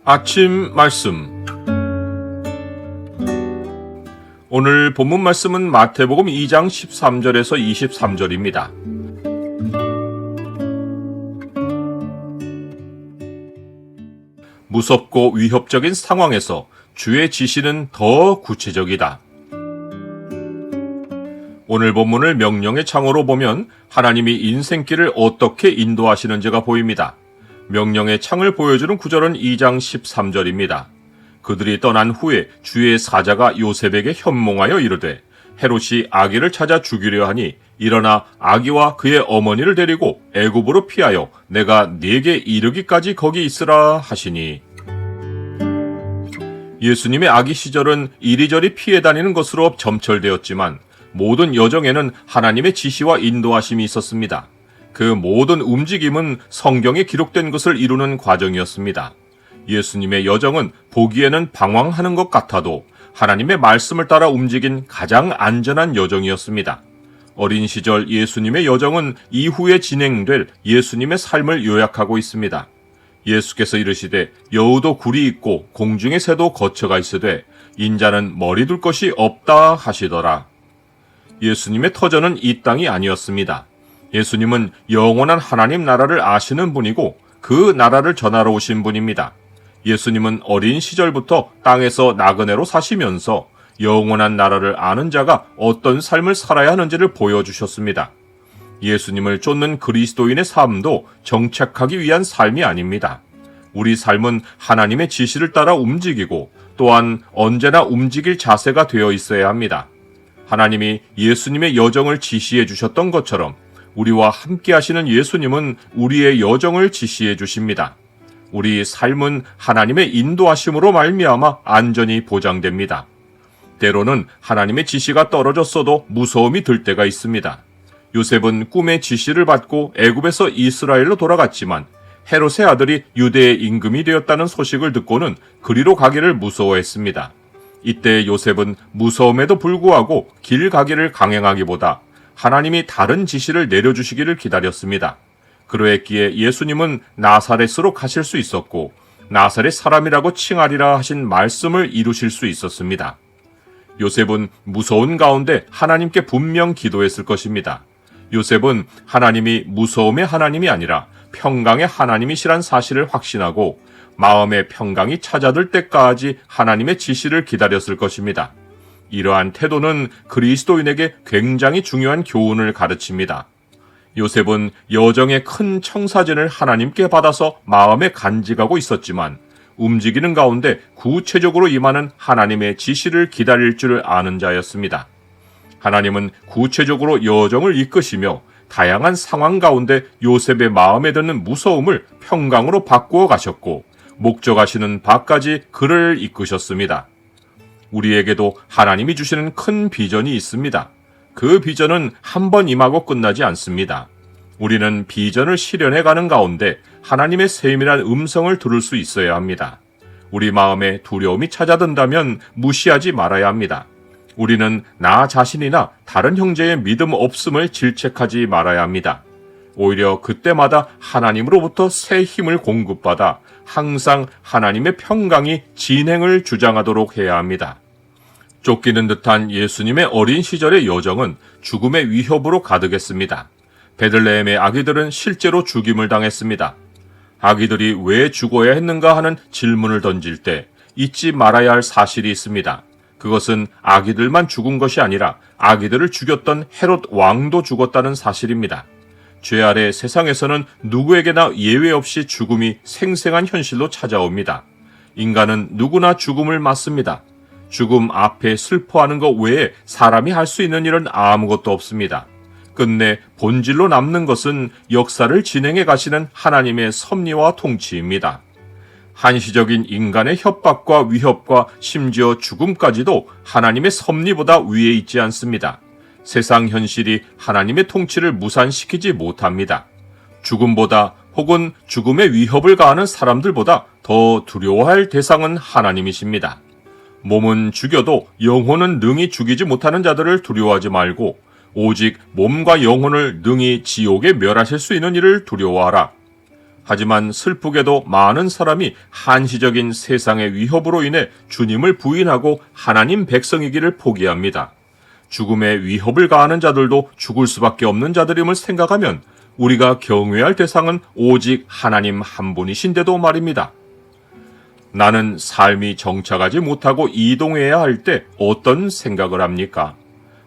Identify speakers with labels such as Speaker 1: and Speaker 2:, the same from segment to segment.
Speaker 1: 아침 말씀. 오늘 본문 말씀은 마태복음 2장 13절에서 23절입니다. 무섭고 위협적인 상황에서 주의 지시는 더 구체적이다. 오늘 본문을 명령의 창으로 보면 하나님이 인생길을 어떻게 인도하시는지가 보입니다. 명령의 창을 보여주는 구절은 2장 13절입니다. 그들이 떠난 후에 주의 사자가 요셉에게 현몽하여 이르되 헤롯이 아기를 찾아 죽이려 하니 일어나 아기와 그의 어머니를 데리고 애굽으로 피하여 내가 네게 이르기까지 거기 있으라 하시니. 예수님의 아기 시절은 이리저리 피해 다니는 것으로 점철되었지만 모든 여정에는 하나님의 지시와 인도하심이 있었습니다. 그 모든 움직임은 성경에 기록된 것을 이루는 과정이었습니다. 예수님의 여정은 보기에는 방황하는 것 같아도 하나님의 말씀을 따라 움직인 가장 안전한 여정이었습니다. 어린 시절 예수님의 여정은 이후에 진행될 예수님의 삶을 요약하고 있습니다. 예수께서 이르시되 여우도 굴이 있고 공중의 새도 거처가 있으되 인자는 머리 둘 것이 없다 하시더라. 예수님의 터전은 이 땅이 아니었습니다. 예수님은 영원한 하나님 나라를 아시는 분이고 그 나라를 전하러 오신 분입니다. 예수님은 어린 시절부터 땅에서 나그네로 사시면서 영원한 나라를 아는 자가 어떤 삶을 살아야 하는지를 보여주셨습니다. 예수님을 쫓는 그리스도인의 삶도 정착하기 위한 삶이 아닙니다. 우리 삶은 하나님의 지시를 따라 움직이고 또한 언제나 움직일 자세가 되어 있어야 합니다. 하나님이 예수님의 여정을 지시해 주셨던 것처럼 우리와 함께 하시는 예수님은 우리의 여정을 지시해 주십니다. 우리 삶은 하나님의 인도하심으로 말미암아 안전이 보장됩니다. 때로는 하나님의 지시가 떨어졌어도 무서움이 들 때가 있습니다. 요셉은 꿈의 지시를 받고 애굽에서 이스라엘로 돌아갔지만 헤롯의 아들이 유대의 임금이 되었다는 소식을 듣고는 그리로 가기를 무서워했습니다. 이때 요셉은 무서움에도 불구하고 길 가기를 강행하기보다 하나님이 다른 지시를 내려주시기를 기다렸습니다. 그러했기에 예수님은 나사렛으로 가실 수 있었고 나사렛 사람이라고 칭하리라 하신 말씀을 이루실 수 있었습니다. 요셉은 무서운 가운데 하나님께 분명 기도했을 것입니다. 요셉은 하나님이 무서움의 하나님이 아니라 평강의 하나님이시란 사실을 확신하고 마음의 평강이 찾아들 때까지 하나님의 지시를 기다렸을 것입니다. 이러한 태도는 그리스도인에게 굉장히 중요한 교훈을 가르칩니다. 요셉은 여정의 큰 청사진을 하나님께 받아서 마음에 간직하고 있었지만 움직이는 가운데 구체적으로 임하는 하나님의 지시를 기다릴 줄 아는 자였습니다. 하나님은 구체적으로 여정을 이끄시며 다양한 상황 가운데 요셉의 마음에 드는 무서움을 평강으로 바꾸어 가셨고 목적하시는 바까지 그를 이끄셨습니다. 우리에게도 하나님이 주시는 큰 비전이 있습니다. 그 비전은 한 번 임하고 끝나지 않습니다. 우리는 비전을 실현해가는 가운데 하나님의 세밀한 음성을 들을 수 있어야 합니다. 우리 마음에 두려움이 찾아든다면 무시하지 말아야 합니다. 우리는 나 자신이나 다른 형제의 믿음 없음을 질책하지 말아야 합니다. 오히려 그때마다 하나님으로부터 새 힘을 공급받아 항상 하나님의 평강이 진행을 주장하도록 해야 합니다. 쫓기는 듯한 예수님의 어린 시절의 여정은 죽음의 위협으로 가득했습니다. 베들레헴의 아기들은 실제로 죽임을 당했습니다. 아기들이 왜 죽어야 했는가 하는 질문을 던질 때 잊지 말아야 할 사실이 있습니다. 그것은 아기들만 죽은 것이 아니라 아기들을 죽였던 헤롯 왕도 죽었다는 사실입니다. 죄 아래 세상에서는 누구에게나 예외 없이 죽음이 생생한 현실로 찾아옵니다. 인간은 누구나 죽음을 맞습니다. 죽음 앞에 슬퍼하는 것 외에 사람이 할 수 있는 일은 아무것도 없습니다. 끝내 본질로 남는 것은 역사를 진행해 가시는 하나님의 섭리와 통치입니다. 한시적인 인간의 협박과 위협과 심지어 죽음까지도 하나님의 섭리보다 위에 있지 않습니다. 세상 현실이 하나님의 통치를 무산시키지 못합니다. 죽음보다 혹은 죽음의 위협을 가하는 사람들보다 더 두려워할 대상은 하나님이십니다. 몸은 죽여도 영혼은 능히 죽이지 못하는 자들을 두려워하지 말고 오직 몸과 영혼을 능히 지옥에 멸하실 수 있는 이를 두려워하라. 하지만 슬프게도 많은 사람이 한시적인 세상의 위협으로 인해 주님을 부인하고 하나님 백성이기를 포기합니다. 죽음의 위협을 가하는 자들도 죽을 수밖에 없는 자들임을 생각하면 우리가 경외할 대상은 오직 하나님 한 분이신데도 말입니다. 나는 삶이 정착하지 못하고 이동해야 할 때 어떤 생각을 합니까?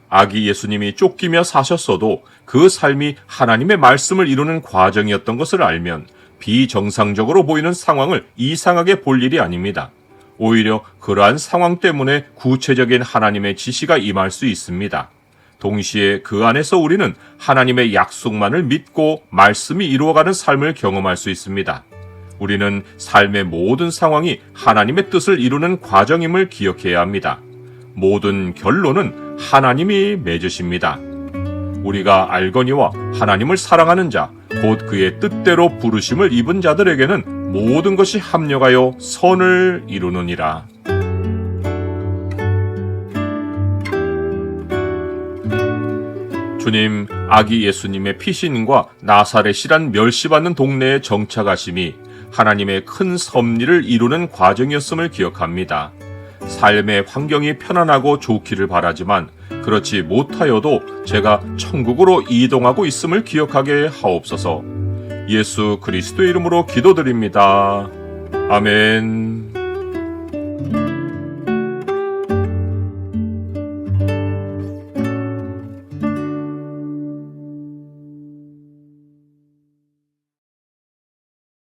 Speaker 1: 아기 예수님이 쫓기며 사셨어도 그 삶이 하나님의 말씀을 이루는 과정이었던 것을 알면 비정상적으로 보이는 상황을 이상하게 볼 일이 아닙니다. 오히려 그러한 상황 때문에 구체적인 하나님의 지시가 임할 수 있습니다. 동시에 그 안에서 우리는 하나님의 약속만을 믿고 말씀이 이루어가는 삶을 경험할 수 있습니다. 우리는 삶의 모든 상황이 하나님의 뜻을 이루는 과정임을 기억해야 합니다. 모든 결론은 하나님이 맺으십니다. 우리가 알거니와 하나님을 사랑하는 자, 곧 그의 뜻대로 부르심을 입은 자들에게는 모든 것이 합력하여 선을 이루느니라. 주님, 아기 예수님의 피신과 나사렛이란 멸시받는 동네에 정착하심이 하나님의 큰 섭리를 이루는 과정이었음을 기억합니다. 삶의 환경이 편안하고 좋기를 바라지만 그렇지 못하여도 제가 천국으로 이동하고 있음을 기억하게 하옵소서. 예수 그리스도의 이름으로 기도드립니다. 아멘.